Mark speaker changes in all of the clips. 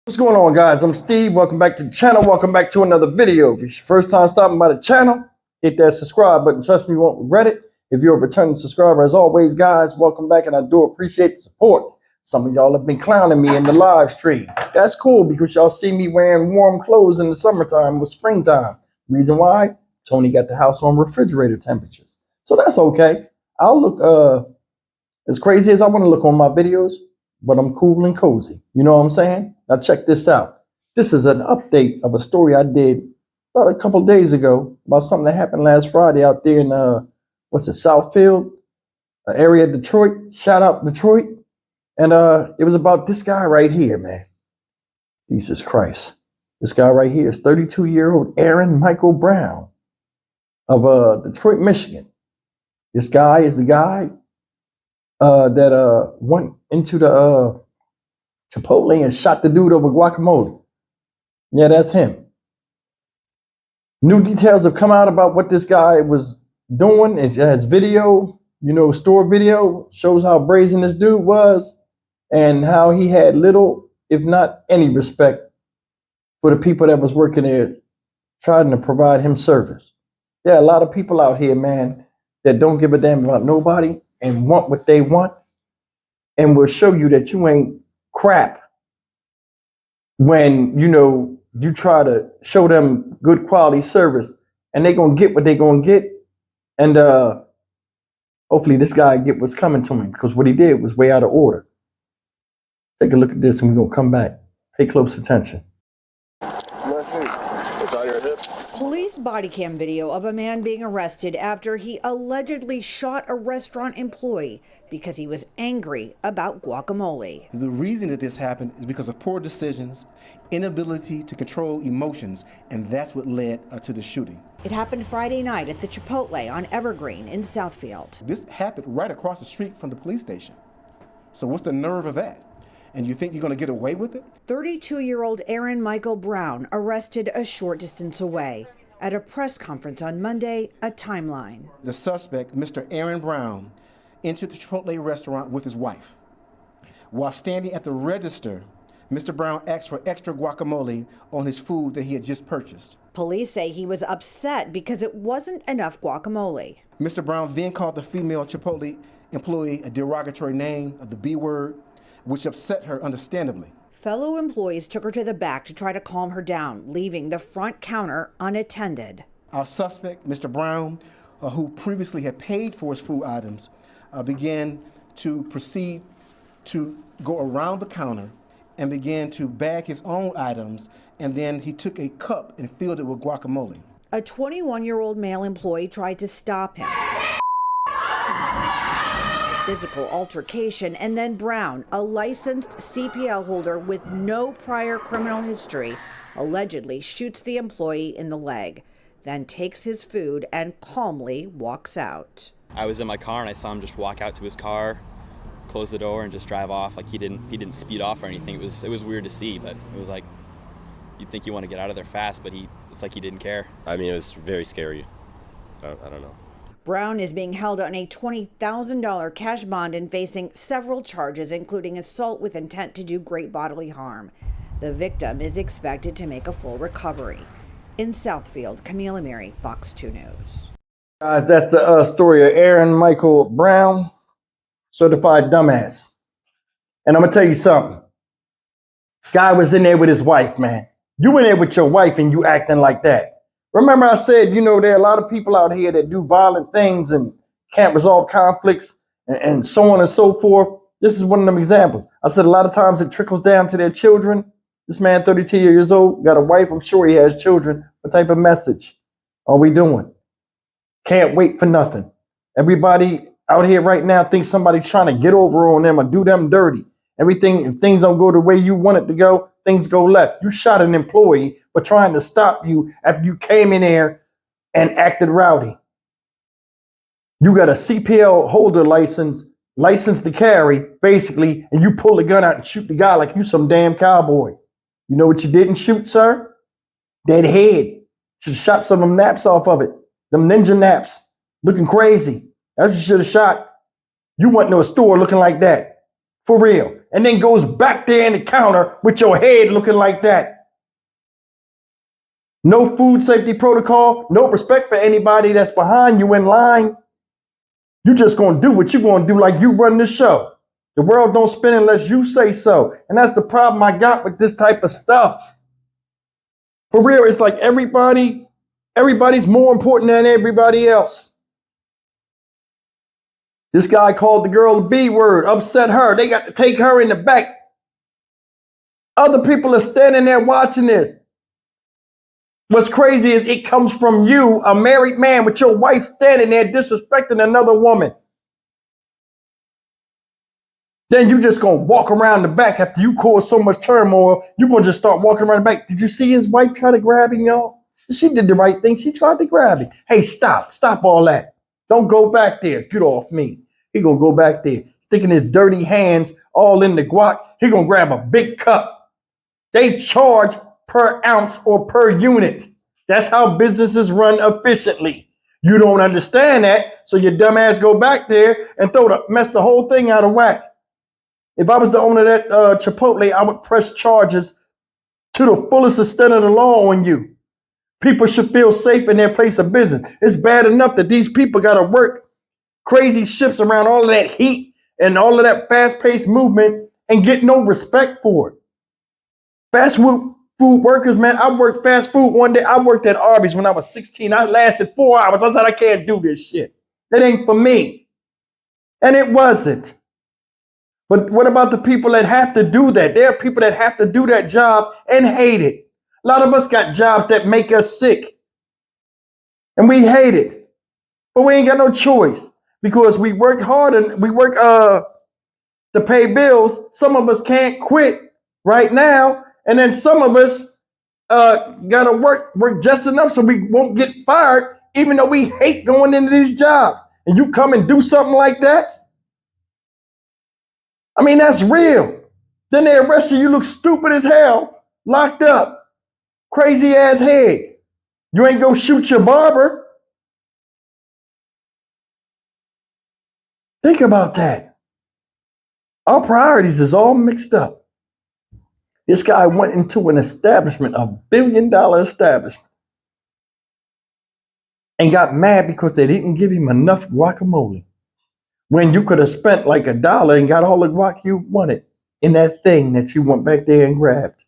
Speaker 1: What's going on, guys? I'm Steve. Welcome back to the channel. Welcome back to another video. If it's your first time stopping by the channel, hit that subscribe button. Trust me, you won't regret it. If you're a returning subscriber, as always, guys, welcome back, and I do appreciate the support. Some of y'all have been clowning me in the live stream. That's cool because y'all see me wearing warm clothes in the summertime with springtime. Reason why? Tony got the house on refrigerator temperatures. So that's okay. I'll look as crazy as I want to look on my videos, but I'm cool and cozy. You know what I'm saying? Now check this out. This is an update of a story I did about a couple of days ago about something that happened last Friday out there in Southfield, area of Detroit. Shout out Detroit. And it was about this guy right here, man. Jesus Christ. This guy right here is 32-year-old Aaron Michael Brown of Detroit, Michigan. This guy is the guy that went into the Chipotle and shot the dude over guacamole. Yeah, that's him. New details have come out about what this guy was doing. It has video, store video, shows how brazen this dude was and how he had little, if not any, respect for the people that was working there, trying to provide him service. There are a lot of people out here, man, that don't give a damn about nobody and want what they want, and will show you that you ain't crap when you try to show them good quality service, and they gonna get what they gonna get. And hopefully this guy get what's coming to him, because what he did was way out of order. Take a look at this and we're gonna come back. Pay close attention.
Speaker 2: Police body cam video of a man being arrested after he allegedly shot a restaurant employee because he was angry about guacamole.
Speaker 3: The reason that this happened is because of poor decisions, inability to control emotions, and that's what led to the shooting.
Speaker 2: It happened Friday night at the Chipotle on Evergreen in Southfield.
Speaker 3: This happened right across the street from the police station. So what's the nerve of that? And you think you're going to get away with it?
Speaker 2: 32-year-old Aaron Michael Brown arrested a short distance away. At a press conference on Monday, a timeline.
Speaker 3: The suspect, Mr. Aaron Brown, entered the Chipotle restaurant with his wife. While standing at the register, Mr. Brown asked for extra guacamole on his food that he had just purchased.
Speaker 2: Police say he was upset because it wasn't enough guacamole.
Speaker 3: Mr. Brown then called the female Chipotle employee a derogatory name of the B word, which upset her understandably.
Speaker 2: Fellow employees took her to the back to try to calm her down, leaving the front counter unattended.
Speaker 3: Our suspect, Mr. Brown, who previously had paid for his food items, began to proceed to go around the counter and began to bag his own items, and then he took a cup and filled it with guacamole.
Speaker 2: A 21-year-old male employee tried to stop him. Physical altercation, and then Brown, a licensed CPL holder with no prior criminal history, allegedly shoots the employee in the leg, then takes his food and calmly walks out.
Speaker 4: I was in my car and I saw him just walk out to his car, close the door, and just drive off. Like he didn't speed off or anything. It was weird to see, but it was like you'd think you want to get out of there fast, but it's like he didn't care.
Speaker 5: I mean, it was very scary. I don't know.
Speaker 2: Brown is being held on a $20,000 cash bond and facing several charges, including assault with intent to do great bodily harm. The victim is expected to make a full recovery. In Southfield, Camille Amiri, Fox 2 News.
Speaker 1: Guys, that's the story of Aaron Michael Brown, certified dumbass. And I'm gonna tell you something. Guy was in there with his wife, man. You in there with your wife and you acting like that. Remember I said, there are a lot of people out here that do violent things and can't resolve conflicts and so on and so forth. This is one of them examples. I said a lot of times it trickles down to their children. This man, 32 years old, got a wife. I'm sure he has children. What type of message are we doing? Can't wait for nothing. Everybody out here right now thinks somebody's trying to get over on them or do them dirty. Everything, if things don't go the way you want it to go, things go left. You shot an employee for trying to stop you after you came in there and acted rowdy. You got a CPL holder license to carry, basically, and you pull the gun out and shoot the guy like you some damn cowboy. You know what you didn't shoot, sir? That head. Should have shot some of them naps off of it. Them ninja naps. Looking crazy. That's what you should have shot. You went to a store looking like that. For real. and then goes back there in the counter with your head looking like that. No food safety protocol, no respect for anybody that's behind you in line. You just gonna do what you gonna do like you run the show. The world don't spin unless you say so. And that's the problem I got with this type of stuff. For real, it's like everybody's more important than everybody else. This guy called the girl the B word, upset her. They got to take her in the back. Other people are standing there watching this. What's crazy is it comes from you, a married man, with your wife standing there disrespecting another woman. Then you just gonna walk around the back after you cause so much turmoil. You're gonna just start walking around the back. Did you see his wife try to grab him, y'all? She did the right thing. She tried to grab him. Hey, stop all that. Don't go back there. Get off me. He gonna go back there, sticking his dirty hands all in the guac. He gonna grab a big cup. They charge per ounce or per unit. That's how businesses run efficiently. You don't understand that, so your dumb ass go back there and mess the whole thing out of whack. If I was the owner of that Chipotle, I would press charges to the fullest extent of the law on you. People should feel safe in their place of business. It's bad enough that these people got to work crazy shifts around all of that heat and all of that fast-paced movement and get no respect for it. Fast food workers, man, I worked fast food one day. I worked at Arby's when I was 16. I lasted 4 hours. I said, I can't do this shit. That ain't for me. And it wasn't. But what about the people that have to do that? There are people that have to do that job and hate it. A lot of us got jobs that make us sick. And we hate it. But we ain't got no choice because we work hard and we work to pay bills. Some of us can't quit right now. And then some of us got to work just enough so we won't get fired, even though we hate going into these jobs. And you come and do something like that? I mean, that's real. Then they arrest you. You look stupid as hell, locked up, crazy ass head. You ain't go shoot your barber. Think about that. Our priorities is all mixed up. This guy went into an establishment, a $1 billion establishment, and got mad because they didn't give him enough guacamole. When you could have spent like $1 and got all the guac you wanted in that thing that you went back there and grabbed.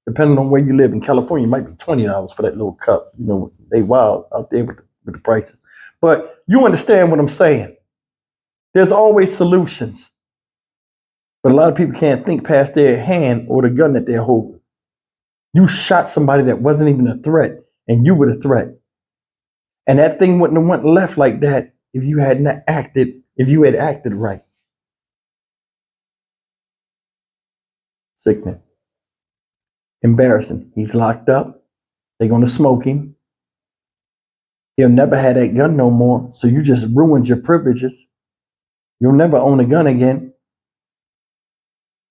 Speaker 1: Depending on where you live in California, it might be $20 for that little cup. You know, they wild out there with the prices. But you understand what I'm saying. There's always solutions. But a lot of people can't think past their hand or the gun that they're holding. You shot somebody that wasn't even a threat, and you were the threat. And that thing wouldn't have went left like that if you had acted right. Sickening. Embarrassing. He's locked up. They're going to smoke him. He'll never have that gun no more. So you just ruined your privileges. You'll never own a gun again.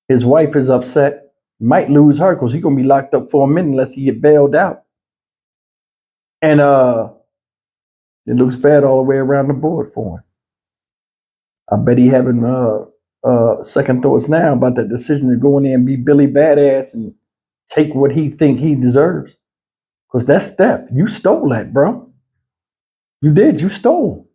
Speaker 1: His wife is upset. Might lose her because he's going to be locked up for a minute unless he get bailed out. And it looks bad all the way around the board for him. I bet he having second thoughts now about that decision to go in there and be Billy Badass and take what he think he deserves. Because that's theft. You stole that, bro. You did. You stole.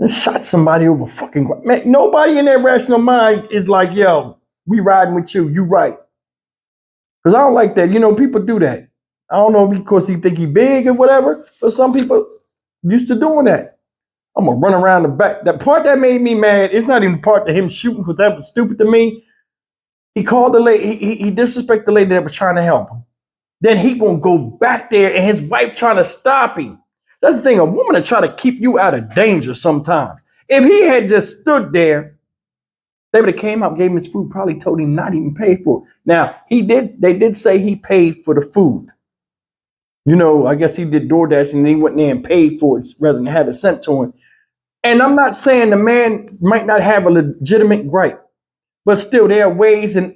Speaker 1: And shot somebody over fucking... Man, nobody in their rational mind is like, yo, we riding with you. You right. Because I don't like that. You know, people do that. I don't know because he think he big or whatever, but some people used to doing that. I'm going to run around the back. The part that made me mad, it's not even the part of him shooting because that was stupid to me. He called the lady, he disrespected the lady that was trying to help him. Then he going to go back there and his wife trying to stop him. That's the thing, a woman will try to keep you out of danger sometimes. If he had just stood there, they would have came out, gave him his food, probably told him not even pay for it. Now, they did say he paid for the food. You know, I guess he did DoorDash and he went there and paid for it rather than have it sent to him. And I'm not saying the man might not have a legitimate gripe, but still there are ways and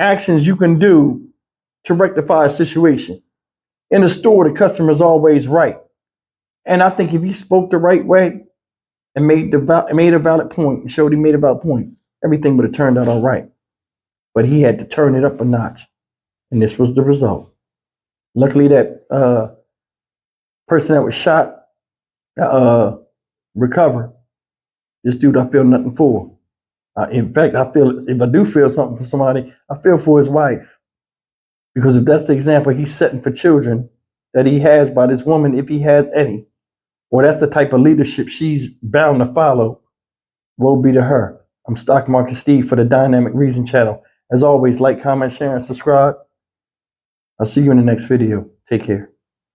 Speaker 1: actions you can do to rectify a situation. In the store, the customer's always right. And I think if he spoke the right way and made a valid point, and showed he made a valid point, everything would have turned out all right. But he had to turn it up a notch. And this was the result. Luckily, that person that was shot recovered. This dude, I feel nothing for. In fact, I feel, if I do feel something for somebody, I feel for his wife. Because if that's the example he's setting for children that he has by this woman, if he has any, or that's the type of leadership she's bound to follow, woe be to her. I'm Stock Market Steve for the Dynamic Reason channel. As always, like, comment, share, and subscribe. I'll see you in the next video. Take care.